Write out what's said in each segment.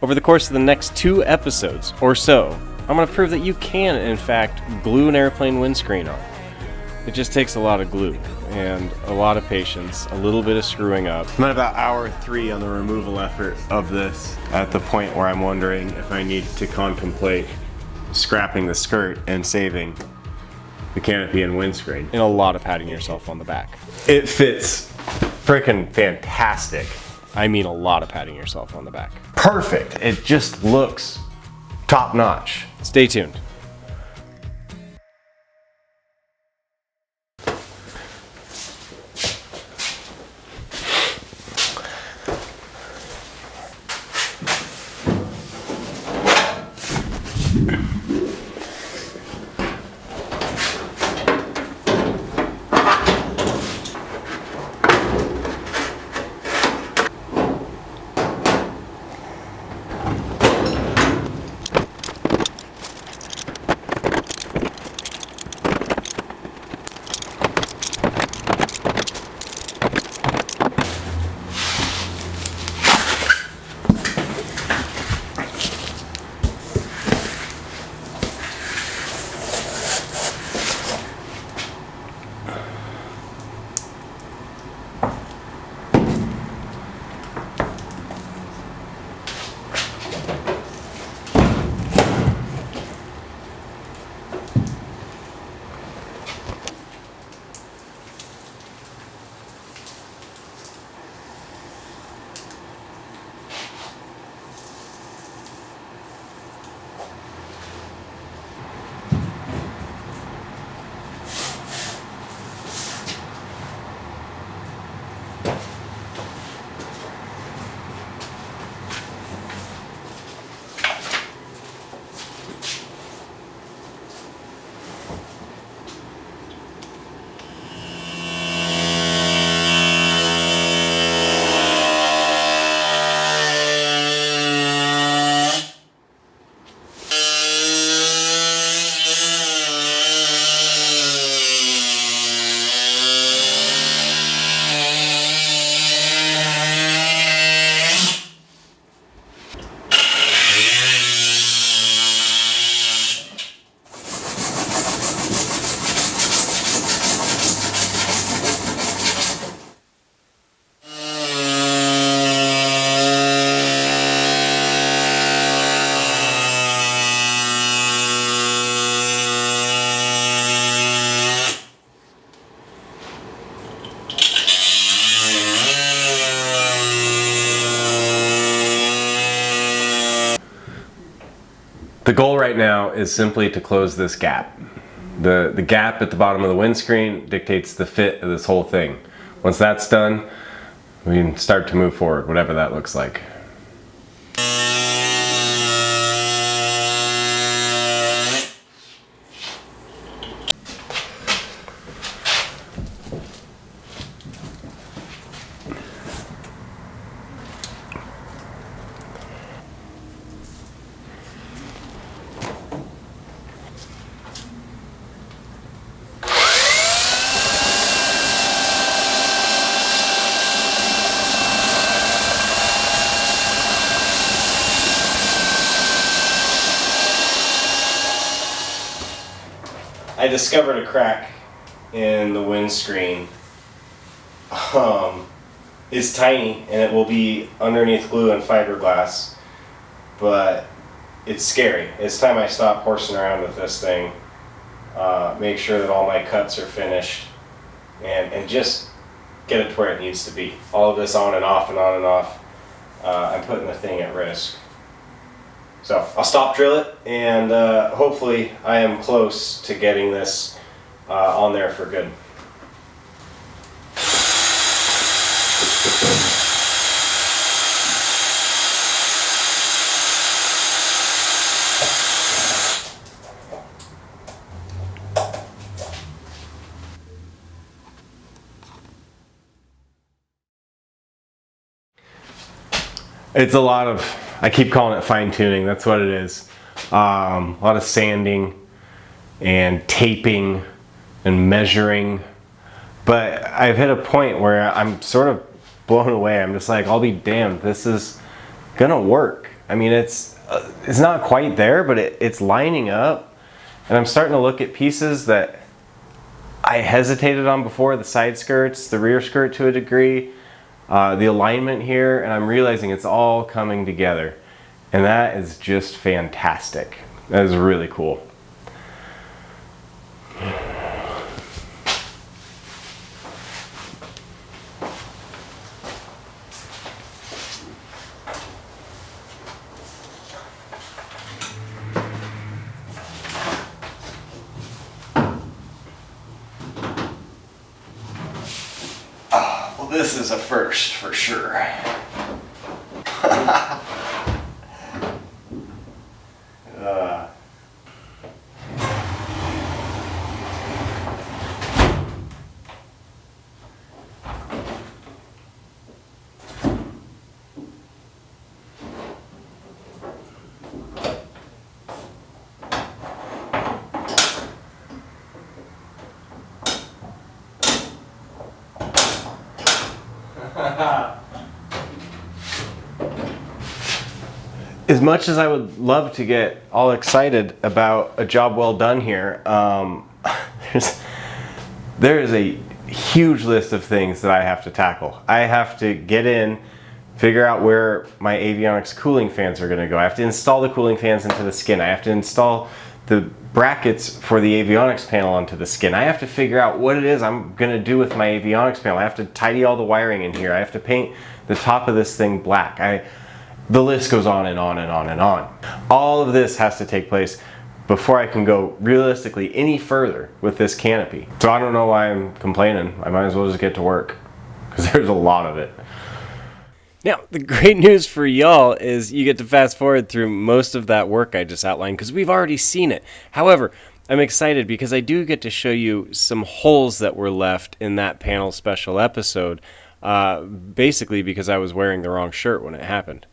Over the course of the next 2 episodes or so, I'm going to prove that you can, in fact, glue an airplane windscreen on. It just takes a lot of glue and a lot of patience, a little bit of screwing up. I'm at about hour 3 on the removal effort of this, at the point where I'm wondering if I need to contemplate scrapping the skirt and saving the canopy and windscreen. And a lot of patting yourself on the back. It fits freaking fantastic. I mean a lot of patting yourself on the back. Perfect. It just looks top notch. Stay tuned. The goal right now is simply to close this gap. The gap at the bottom of the windscreen dictates the fit of this whole thing. Once that's done, we can start to move forward, whatever that looks like. I discovered a crack in the windscreen. It's tiny and it will be underneath glue and fiberglass, but it's scary. It's time I stop horsing around with this thing, make sure that all my cuts are finished, and just get it to where it needs to be. All of this on and off and on and off, I'm putting the thing at risk. So I'll stop drill it, and hopefully I am close to getting this on there for good. It's a lot of, I keep calling it fine tuning, that's what it is. A lot of sanding and taping and measuring. But I've hit a point where I'm sort of blown away. I'm just like, I'll be damned, this is gonna work. I mean, it's not quite there, but it's lining up. And I'm starting to look at pieces that I hesitated on before, the side skirts, the rear skirt to a degree, the alignment here, and I'm realizing it's all coming together. And that is just fantastic. That is really cool. This is a first for sure. As much as I would love to get all excited about a job well done here, there is a huge list of things that I have to tackle. I have to get in, figure out where my Avionics cooling fans are going to go. I have to install the cooling fans into the skin. I have to install the brackets for the Avionics panel onto the skin. I have to figure out what it is I'm going to do with my Avionics panel. I have to tidy all the wiring in here. I have to paint the top of this thing black. The list goes on and on and on and on. All of this has to take place before I can go realistically any further with this canopy. So I don't know why I'm complaining. I might as well just get to work, because there's a lot of it. Now, the great news for y'all is you get to fast forward through most of that work I just outlined, because we've already seen it. However, I'm excited because I do get to show you some holes that were left in that panel special episode, basically because I was wearing the wrong shirt when it happened.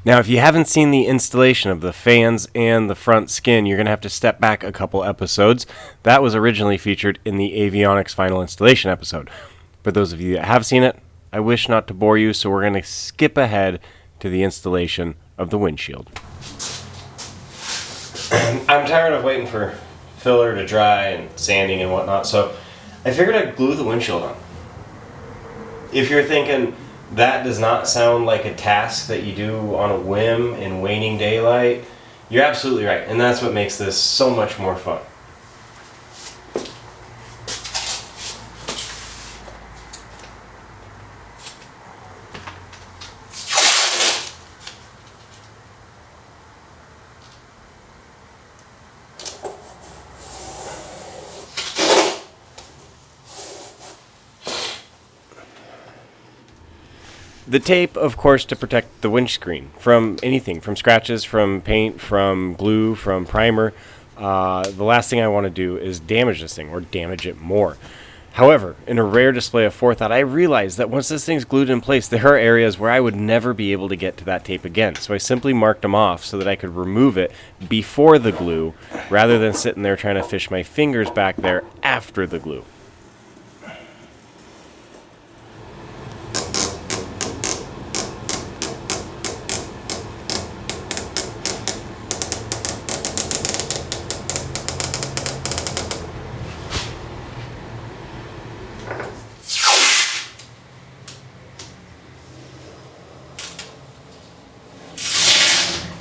Now, if you haven't seen the installation of the fans and the front skin, you're going to have to step back a couple episodes. That was originally featured in the Avionics final installation episode. For those of you that have seen it, I wish not to bore you, so we're going to skip ahead to the installation of the windshield. I'm tired of waiting for filler to dry and sanding and whatnot, so I figured I'd glue the windshield on. If you're thinking, that does not sound like a task that you do on a whim in waning daylight, you're absolutely right, and that's what makes this so much more fun. The tape, of course, to protect the windscreen from anything, from scratches, from paint, from glue, from primer. The last thing I want to do is damage this thing or damage it more. However, in a rare display of forethought, I realized that once this thing's glued in place, there are areas where I would never be able to get to that tape again. So I simply marked them off so that I could remove it before the glue, rather than sitting there trying to fish my fingers back there after the glue.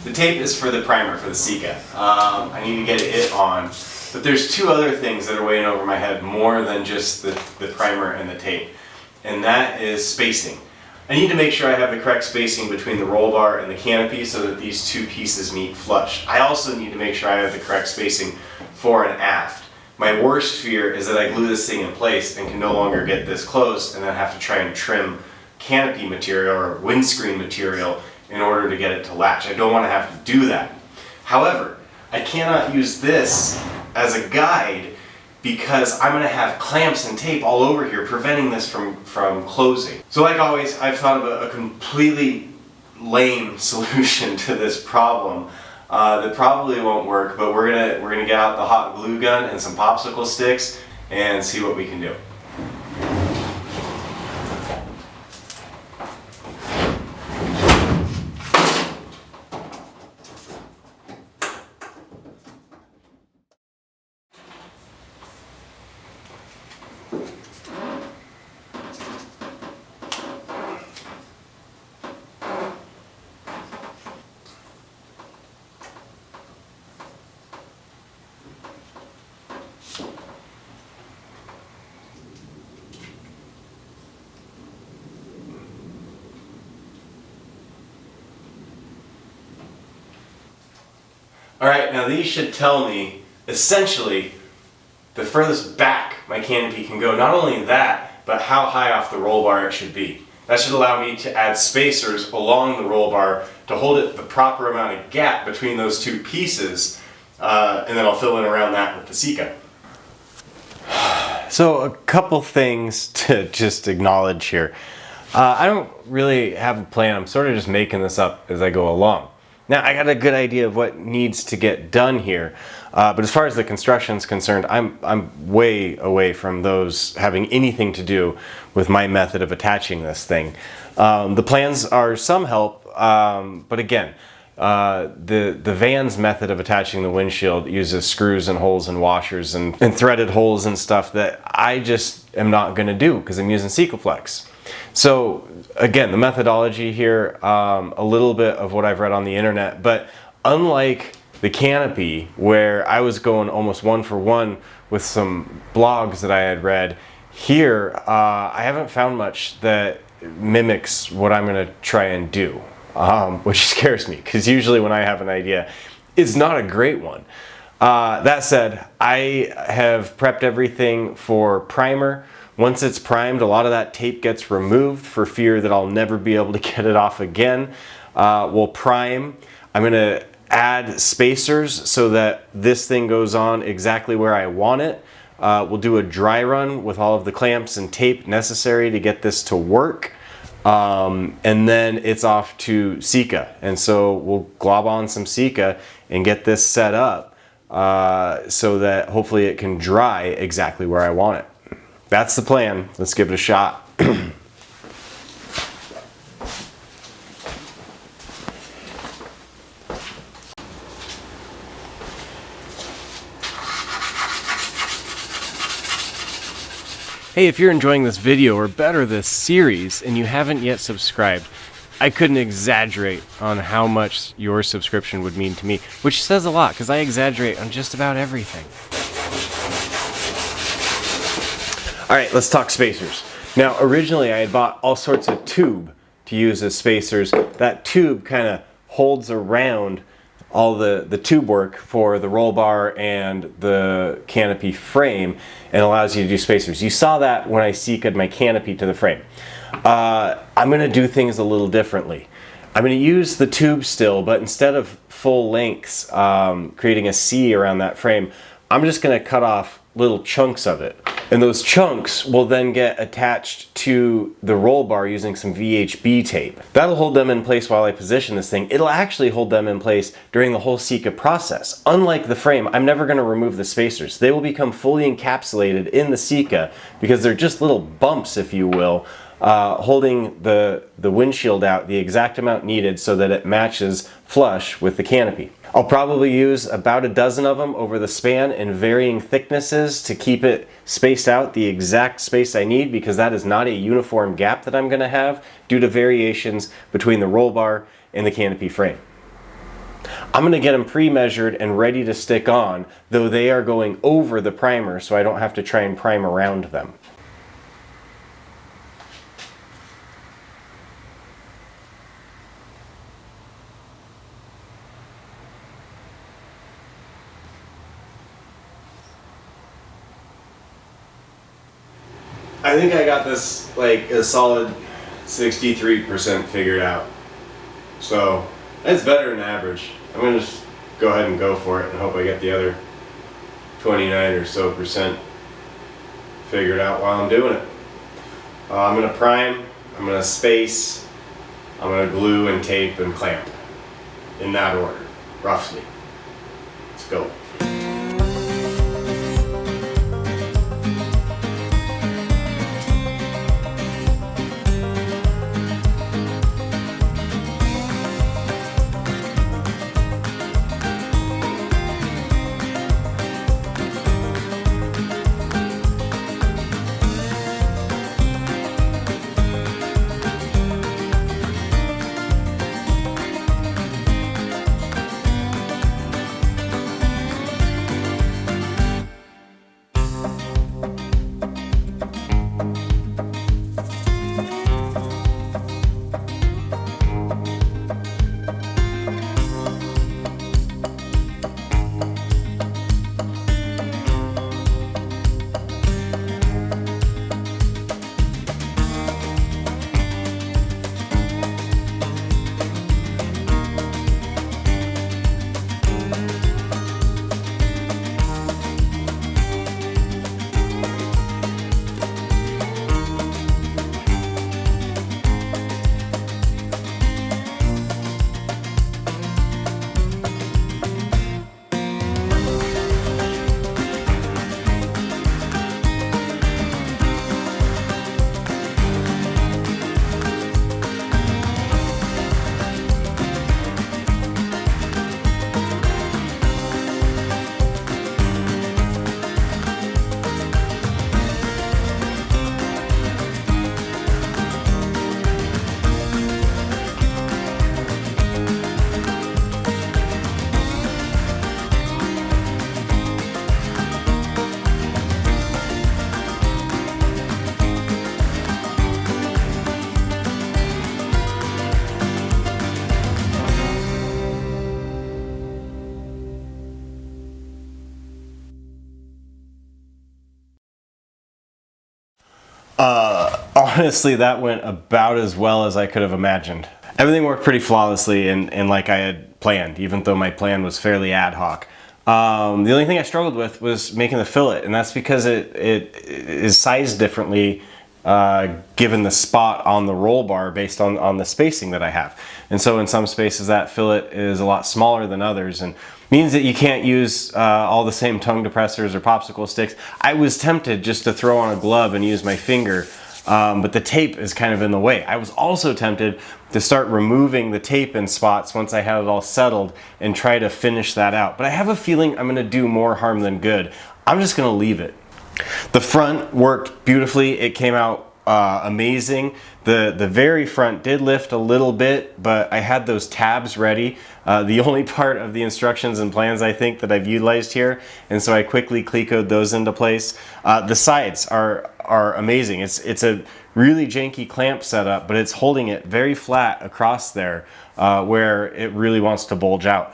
The tape is for the primer for the Sika. I need to get it on But there's two other things that are weighing over my head more than just the primer and the tape, and that is spacing. I need to make sure I have the correct spacing between the roll bar and the canopy so that these two pieces meet flush. I also need to make sure I have the correct spacing fore and aft. My worst fear is that I glue this thing in place and can no longer get this closed and then have to try and trim canopy material or windscreen material in order to get it to latch. I don't want to have to do that. However, I cannot use this as a guide because I'm going to have clamps and tape all over here preventing this from closing. So like always, I've thought of a completely lame solution to this problem that probably won't work, but we're gonna get out the hot glue gun and some popsicle sticks and see what we can do. Alright, now these should tell me, essentially, the furthest back my canopy can go. Not only that, but how high off the roll bar it should be. That should allow me to add spacers along the roll bar to hold it the proper amount of gap between those two pieces, and then I'll fill in around that with the Sika. So a couple things to just acknowledge here. I don't really have a plan. I'm sort of just making this up as I go along. Now, I got a good idea of what needs to get done here, but as far as the construction is concerned, I'm way away from those having anything to do with my method of attaching this thing. The plans are some help, but again, the van's method of attaching the windshield uses screws and holes and washers and threaded holes and stuff that I just am not going to do because I'm using Sika Flex. So again, the methodology here, a little bit of what I've read on the internet, but unlike the canopy where I was going almost one for one with some blogs that I had read, here I haven't found much that mimics what I'm going to try and do, which scares me because usually when I have an idea, it's not a great one. That said, I have prepped everything for primer. Once it's primed, a lot of that tape gets removed for fear that I'll never be able to get it off again. We'll prime. I'm going to add spacers so that this thing goes on exactly where I want it. We'll do a dry run with all of the clamps and tape necessary to get this to work. And then it's off to Sika. And so we'll glob on some Sika and get this set up so that hopefully it can dry exactly where I want it. That's the plan. Let's give it a shot. Hey, if you're enjoying this video, or better, this series, and you haven't yet subscribed, I couldn't exaggerate on how much your subscription would mean to me, which says a lot, because I exaggerate on just about everything. Alright, let's talk spacers. Now, originally I had bought all sorts of tube to use as spacers. That tube kind of holds around all the tube work for the roll bar and the canopy frame and allows you to do spacers. You saw that when I Sika'd my canopy to the frame. I'm going to do things a little differently. I'm going to use the tube still, but instead of full lengths, creating a C around that frame, I'm just going to cut off little chunks of it. And those chunks will then get attached to the roll bar using some VHB tape. That'll hold them in place while I position this thing. It'll actually hold them in place during the whole Sika process. Unlike the frame, I'm never going to remove the spacers. They will become fully encapsulated in the Sika because they're just little bumps, if you will, holding the windshield out the exact amount needed so that it matches flush with the canopy. I'll probably use about a dozen of them over the span in varying thicknesses to keep it spaced out the exact space I need, because that is not a uniform gap that I'm going to have due to variations between the roll bar and the canopy frame. I'm going to get them pre-measured and ready to stick on, though they are going over the primer so I don't have to try and prime around them. I think I got this like a solid 63% figured out. So that's better than average. I'm gonna just go ahead and go for it and hope I get the other 29 or so percent figured out while I'm doing it. I'm gonna prime, I'm gonna space, I'm gonna glue and tape and clamp. In that order, roughly. Let's go. Honestly, that went about as well as I could have imagined. Everything worked pretty flawlessly and like I had planned, even though my plan was fairly ad hoc. The only thing I struggled with was making the fillet, and that's because it is sized differently given the spot on the roll bar based on the spacing that I have. And so in some spaces that fillet is a lot smaller than others, and means that you can't use all the same tongue depressors or popsicle sticks. I was tempted just to throw on a glove and use my finger, but the tape is kind of in the way. I was also tempted to start removing the tape in spots once I had it all settled and try to finish that out. But I have a feeling I'm gonna do more harm than good. I'm just gonna leave it. The front worked beautifully. It came out amazing. The very front did lift a little bit, but I had those tabs ready. The only part of the instructions and plans I think that I've utilized here, and so I quickly clecoed those into place. The sides are amazing. It's a really janky clamp setup, but it's holding it very flat across there where it really wants to bulge out.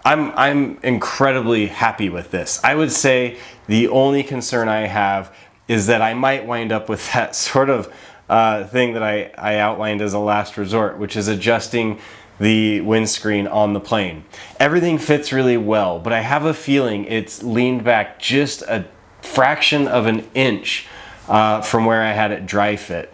I'm incredibly happy with this. I would say the only concern I have is that I might wind up with that sort of thing that I outlined as a last resort, which is adjusting the windscreen on the plane. Everything fits really well, but I have a feeling it's leaned back just a fraction of an inch from where I had it dry fit.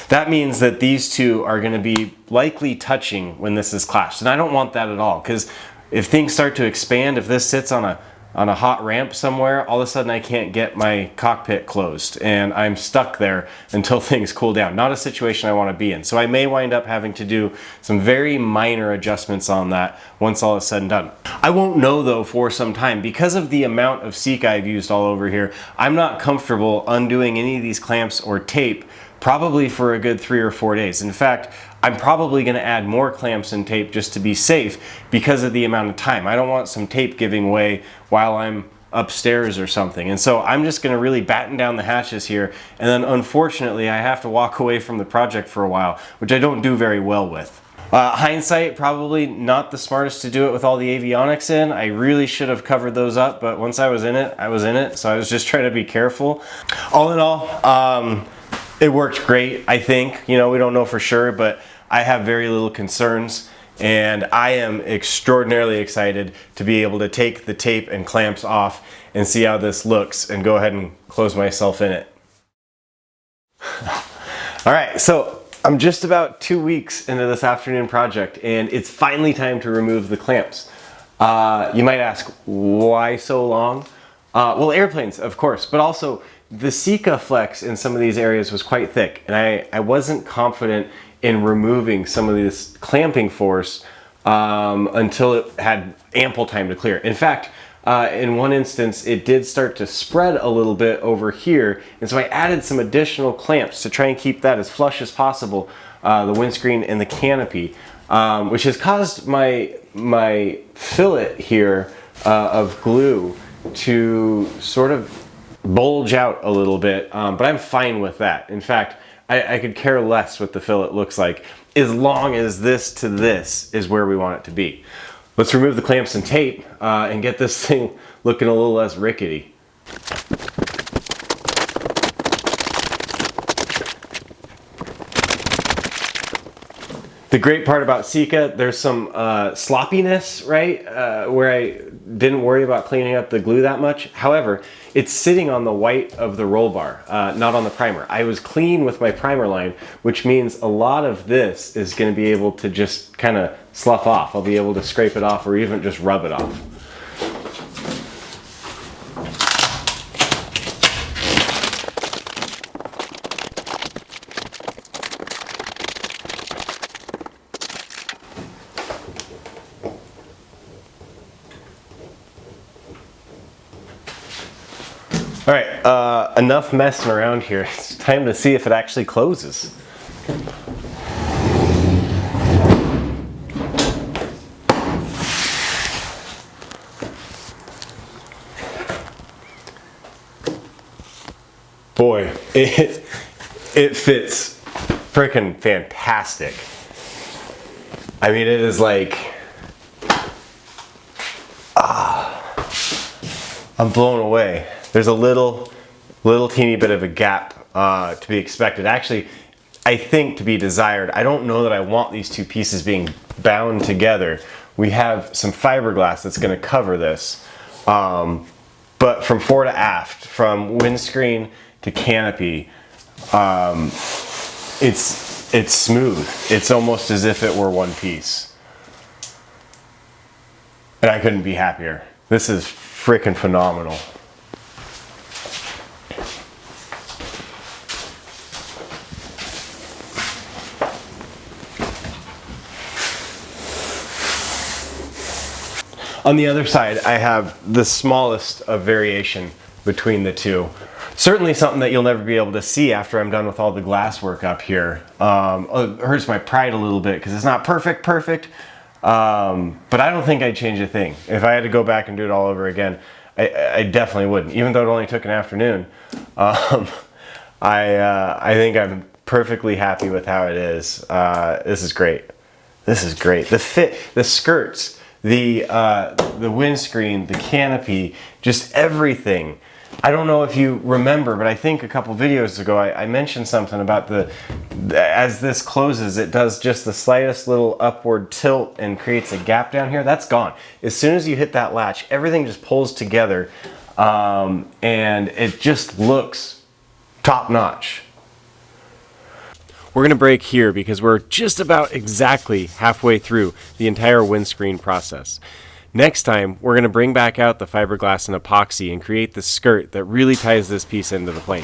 That means that these two are going to be likely touching when this is clasped, and I don't want that at all, because if things start to expand, if this sits on a hot ramp somewhere, all of a sudden I can't get my cockpit closed and I'm stuck there until things cool down. Not a situation I want to be in. So I may wind up having to do some very minor adjustments on that once all is said and done. I won't know though for some time. Because of the amount of Sika I've used all over here, I'm not comfortable undoing any of these clamps or tape probably for a good 3 or 4 days. In fact, I'm probably going to add more clamps and tape just to be safe because of the amount of time. I don't want some tape giving way while I'm upstairs or something. And so I'm just going to really batten down the hatches here, and then unfortunately I have to walk away from the project for a while, which I don't do very well with. Hindsight, probably not the smartest to do it with all the avionics in. I really should have covered those up, but once I was in it, I was in it, so I was just trying to be careful. All in all, it worked great, I think. You know, we don't know for sure, but I have very little concerns, and I am extraordinarily excited to be able to take the tape and clamps off and see how this looks and go ahead and close myself in it. All right, so I'm just about 2 weeks into this afternoon project, and it's finally time to remove the clamps. You might ask, why so long? Well, airplanes, of course, but also the Sika Flex in some of these areas was quite thick, and I wasn't confident in removing some of this clamping force until it had ample time to clear. In fact, in one instance, it did start to spread a little bit over here, and so I added some additional clamps to try and keep that as flush as possible, the windscreen and the canopy, which has caused my fillet here of glue to sort of bulge out a little bit, but I'm fine with that. In fact, I could care less what the fillet looks like as long as this to this is where we want it to be. Let's remove the clamps and tape and get this thing looking a little less rickety. The great part about Sika, there's some sloppiness, right? Where I didn't worry about cleaning up the glue that much. However, it's sitting on the white of the roll bar, not on the primer. I was clean with my primer line, which means a lot of this is going to be able to just kind of slough off. I'll be able to scrape it off or even just rub it off. All right, enough messing around here. It's time to see if it actually closes. Boy, it fits freaking fantastic. I mean, it is like, I'm blown away. There's a little teeny bit of a gap to be expected. Actually, I think to be desired. I don't know that I want these two pieces being bound together. We have some fiberglass that's going to cover this. But from fore to aft, from windscreen to canopy, it's smooth. It's almost as if it were one piece. And I couldn't be happier. This is freaking phenomenal. On the other side, I have the smallest of variation between the two. Certainly something that you'll never be able to see after I'm done with all the glass work up here. It hurts my pride a little bit because it's not perfect, but I don't think I'd change a thing. If I had to go back and do it all over again, I definitely wouldn't, even though it only took an afternoon. I think I'm perfectly happy with how it is. This is great. This is great. The fit, the skirts, the windscreen, the canopy, just everything. I don't know if you remember, but I think a couple videos ago I mentioned something about as this closes, it does just the slightest little upward tilt and creates a gap down here. That's gone. As soon as you hit that latch, everything just pulls together, and it just looks top notch. We're going to break here because we're just about exactly halfway through the entire windscreen process. Next time, we're going to bring back out the fiberglass and epoxy and create the skirt that really ties this piece into the plane.